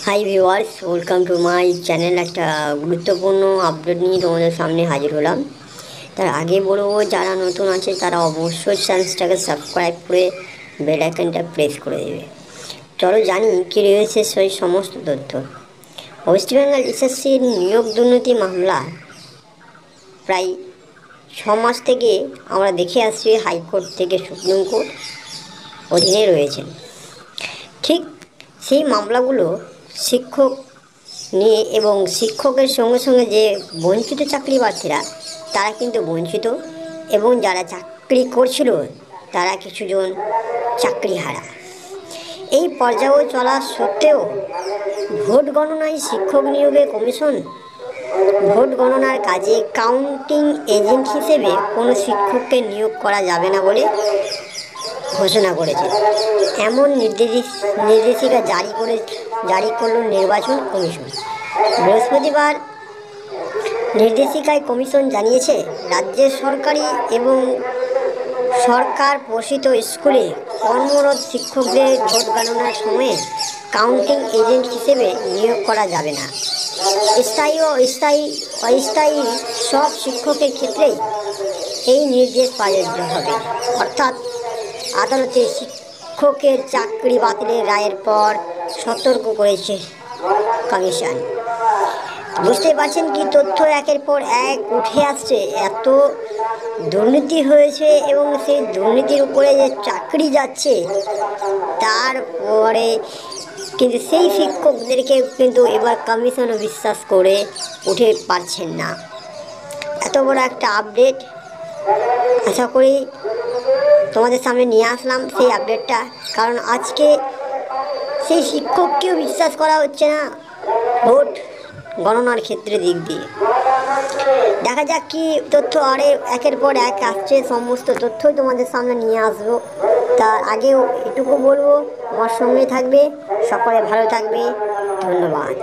Hi viewers, welcome to my channel. একটা গুরুত্বপূর্ণ update নিয়ে তোমাদের সামনে হাজির হলাম। তার আগে বলবো, যারা নতুন আছে তারা অবশ্যই চ্যানেলটাকে সাবস্ক্রাইব করে বেল আইকনটা প্রেস করে দেবে। চলো জানি কী রয়েছে সেই সমস্ত তথ্য। ওয়েস্ট বেঙ্গল এসএসসির নিয়োগ দুর্নীতি মামলা প্রায় 6 মাস থেকে আমরা দেখে আসছি হাইকোর্ট থেকে সুপ্রিম কোর্ট অধীনে রয়েছেন। ঠিক সেই মামলাগুলো শিক্ষক নিয়ে, এবং শিক্ষকের সঙ্গে সঙ্গে যে বঞ্চিত চাকরি প্রার্থীরা তারা কিন্তু বঞ্চিত, এবং যারা চাকরি করছিল তারা কিছুজন চাকরিহারা। এই পর্যায়েও চলা সত্ত্বেও ভোট গণনায় শিক্ষক নিয়োগে কমিশন ভোট গণনার কাজে কাউন্টিং এজেন্ট হিসেবে কোনো শিক্ষককে নিয়োগ করা যাবে না বলে ঘোষণা করেছে। এমন নির্দেশিকা জারি করল নির্বাচন কমিশন বৃহস্পতিবার। নির্দেশিকায় কমিশন জানিয়েছে, রাজ্যের সরকারি এবং সরকার পোষিত স্কুলে কর্মরত শিক্ষকদের ভোট গণনার সময়ে কাউন্টিং এজেন্ট হিসেবে নিয়োগ করা যাবে না। স্থায়ী ও অস্থায়ী সব শিক্ষকের ক্ষেত্রেই এই নির্দেশ প্রযোজ্য হবে। অর্থাৎ আদালতে শিক্ষকের চাকরি বাতিলের রায়ের পর সতর্ক করেছে কমিশন। বুঝতে পারছেন কি তথ্য একের পর এক উঠে আসছে। এত দুর্নীতি হয়েছে এবং সেই দুর্নীতির উপরে যে চাকরি যাচ্ছে, তারপরে কিন্তু সেই শিক্ষকদেরকে কিন্তু এবার কমিশনও বিশ্বাস করে উঠে পারছেন না। এত বড় একটা আপডেট আশা করি তোমাদের সামনে নিয়ে আসলাম সেই আপডেটটা, কারণ আজকে সেই শিক্ষককেও বিশ্বাস করা হচ্ছে না ভোট গণনার ক্ষেত্রে দিক দিয়ে। দেখা যাক কি তথ্য আরে একের পর এক আসছে, সমস্ত তথ্যই তোমাদের সামনে নিয়ে আসবো। তার আগেও এটুকু বলবো, আমার সঙ্গে থাকবে, সকলে ভালো থাকবে। ধন্যবাদ।